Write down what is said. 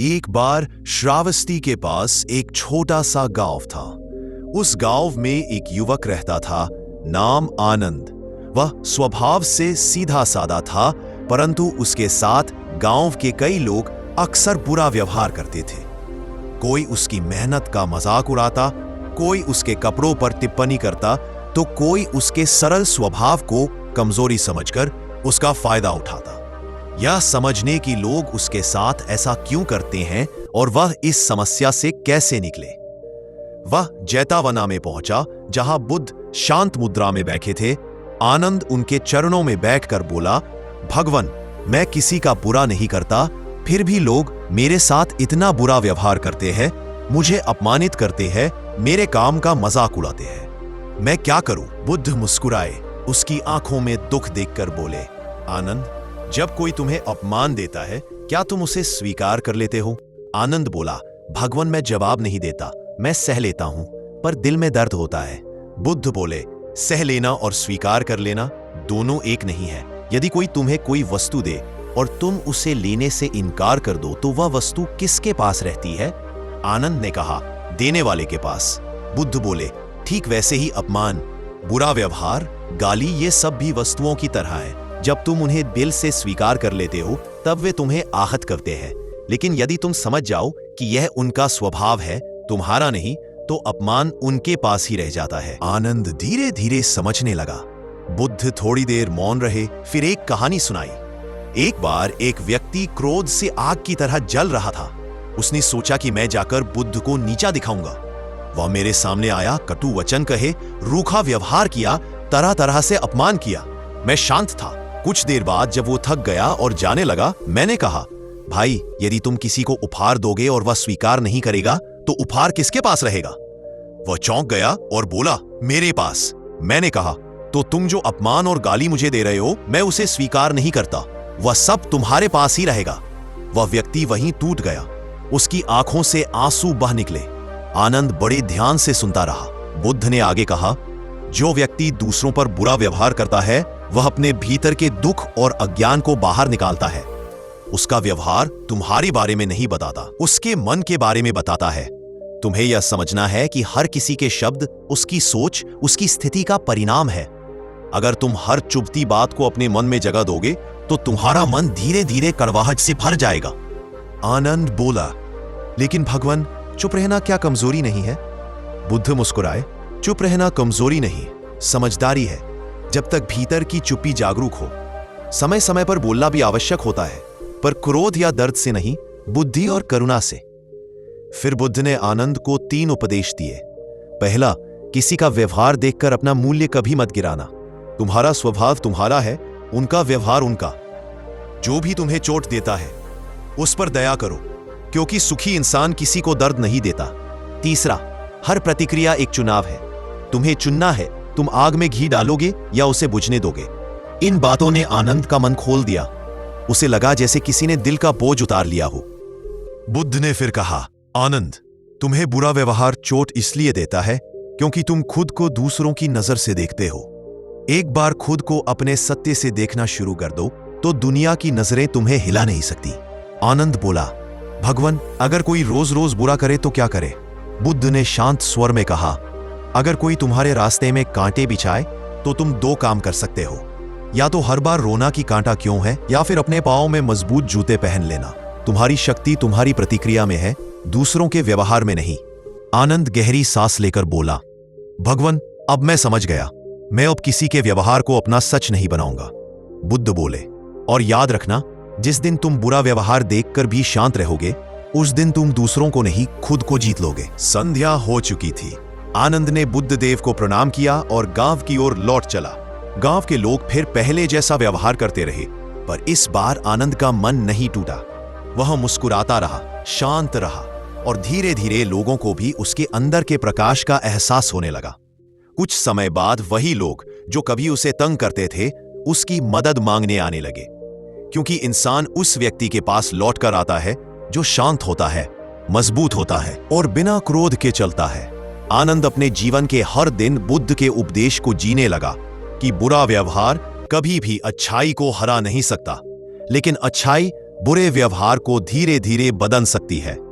एक बार श्रावस्ती के पास एक छोटा सा गांव था। उस गांव में एक युवक रहता था, नाम आनंद। वह स्वभाव से सीधा साधा था, परंतु उसके साथ गांव के कई लोग अक्सर बुरा व्यवहार करते थे। कोई उसकी मेहनत का मजाक उड़ाता, कोई उसके कपड़ों पर टिप्पणी करता, तो कोई उसके सरल स्वभाव को कमजोरी समझकर उसका फायदा उठाता। यह समझने कि लोग उसके साथ ऐसा क्यों करते हैं और वह इस समस्या से कैसे निकले। वह जैतावना में पहुंचा, जहां बुद्ध शांत मुद्रा में बैठे थे। आनंद उनके चरणों में बैठकर बोला, भगवन, मैं किसी का बुरा नहीं करता, फिर भी लोग मेरे साथ इतना बुरा व्यवहार करते हैं, मुझे अपमानित करते हैं, मेरे काम का मजाक उड़ाते हैं। मैं क्या करूं? बुद्ध मुस्कुराए, उसकी आंखों में दुख देखकर बोले, आनंद, जब कोई तुम्हें अपमान देता है, क्या तुम उसे स्वीकार कर लेते हो? आनंद बोला, भगवन, मैं जवाब नहीं देता, मैं सह लेता हूं, पर दिल में दर्द होता है। बुद्ध बोले, सह लेना और स्वीकार कर लेना दोनों एक नहीं है। यदि कोई तुम्हें कोई वस्तु दे और तुम उसे लेने से इनकार कर दो, तो वह वस्तु किसके पास रहती है? आनंद ने कहा, देने वाले के पास। बुद्ध बोले, ठीक वैसे ही अपमान, बुरा व्यवहार, गाली, ये सब भी वस्तुओं की तरह है। जब तुम उन्हें दिल से स्वीकार कर लेते हो, तब वे तुम्हें आहत करते हैं, लेकिन यदि तुम समझ जाओ कि यह उनका स्वभाव है, तुम्हारा नहीं, तो अपमान उनके पास ही रह जाता है। आनंद धीरे धीरे समझने लगा। बुद्ध थोड़ी देर मौन रहे, फिर एक कहानी सुनाई। एक बार एक व्यक्ति क्रोध से आग की तरह जल रहा था। उसने सोचा कि मैं जाकर बुद्ध को नीचा दिखाऊंगा। वह मेरे सामने आया, कटु वचन कहे, रूखा व्यवहार किया, तरह तरह से अपमान किया। मैं शांत था। कुछ देर बाद जब वो थक गया और जाने लगा, मैंने कहा, भाई, यदि तुम किसी को उपहार दोगे और वह स्वीकार नहीं करेगा, तो उपहार किसके पास रहेगा? वह चौंक गया और बोला, मेरे पास। मैंने कहा, तो तुम जो अपमान और गाली मुझे दे रहे हो, मैं उसे स्वीकार नहीं करता, वह सब तुम्हारे पास ही रहेगा। वह व्यक्ति वहीं टूट गया। उसकी आंखों से आंसू बह निकले। आनंद बड़े ध्यान से सुनता रहा। बुद्ध ने आगे कहा, जो व्यक्ति दूसरों पर बुरा व्यवहार करता है, वह अपने भीतर के दुख और अज्ञान को बाहर निकालता है। उसका व्यवहार तुम्हारे बारे में नहीं बताता, उसके मन के बारे में बताता है। तुम्हें यह समझना है कि हर किसी के शब्द उसकी सोच, उसकी स्थिति का परिणाम है। अगर तुम हर चुभती बात को अपने मन में जगह दोगे, तो तुम्हारा मन धीरे धीरे कड़वाहट से भर जाएगा। आनंद बोला, लेकिन भगवान, चुप रहना क्या कमजोरी नहीं है? बुद्ध मुस्कुराए, चुप रहना कमजोरी नहीं, समझदारी है, जब तक भीतर की चुप्पी जागरूक हो। समय समय पर बोलना भी आवश्यक होता है, पर क्रोध या दर्द से नहीं, बुद्धि और करुणा से। फिर बुद्ध ने आनंद को 3 उपदेश दिए। पहला, किसी का व्यवहार देखकर अपना मूल्य कभी मत गिराना। तुम्हारा स्वभाव तुम्हारा है, उनका व्यवहार उनका। जो भी तुम्हें चोट देता है, उस पर दया करो, क्योंकि सुखी इंसान किसी को दर्द नहीं देता। तीसरा, हर प्रतिक्रिया एक चुनाव है, तुम्हें चुनना है, तुम आग में घी डालोगे या उसे बुझने दोगे। इन बातों ने आनंद का मन खोल दिया। उसे लगा जैसे किसी ने दिल का बोझ उतार लिया हो। बुद्ध ने फिर कहा, आनंद, तुम्हें बुरा व्यवहार चोट इसलिए देता है क्योंकि तुम खुद को दूसरों की नजर से देखते हो। एक बार खुद को अपने सत्य से देखना शुरू कर दो, तो दुनिया की नजरें तुम्हें हिला नहीं सकती। आनंद बोला, भगवान, अगर कोई रोज रोज बुरा करे तो क्या करे? बुद्ध ने शांत स्वर में कहा, अगर कोई तुम्हारे रास्ते में कांटे बिछाए, तो तुम 2 काम कर सकते हो। या तो हर बार रोना कि कांटा क्यों है, या फिर अपने पांव में मजबूत जूते पहन लेना। तुम्हारी शक्ति तुम्हारी प्रतिक्रिया में है, दूसरों के व्यवहार में नहीं। आनंद गहरी सांस लेकर बोला, भगवान, अब मैं समझ गया, मैं अब किसी के व्यवहार को अपना सच नहीं बनाऊंगा। बुद्ध बोले, और याद रखना, जिस दिन तुम बुरा व्यवहार देखकर भी शांत रहोगे, उस दिन तुम दूसरों को नहीं, खुद को जीत लोगे। संध्या हो चुकी थी। आनंद ने बुद्ध देव को प्रणाम किया और गांव की ओर लौट चला। गांव के लोग फिर पहले जैसा व्यवहार करते रहे, पर इस बार आनंद का मन नहीं टूटा। वह मुस्कुराता रहा, शांत रहा, और धीरे धीरे लोगों को भी उसके अंदर के प्रकाश का एहसास होने लगा। कुछ समय बाद वही लोग जो कभी उसे तंग करते थे, उसकी मदद मांगने आने लगे, क्योंकि इंसान उस व्यक्ति के पास लौट कर आता है जो शांत होता है, मजबूत होता है और बिना क्रोध के चलता है। आनंद अपने जीवन के हर दिन बुद्ध के उपदेश को जीने लगा कि बुरा व्यवहार कभी भी अच्छाई को हरा नहीं सकता, लेकिन अच्छाई बुरे व्यवहार को धीरे धीरे बदल सकती है।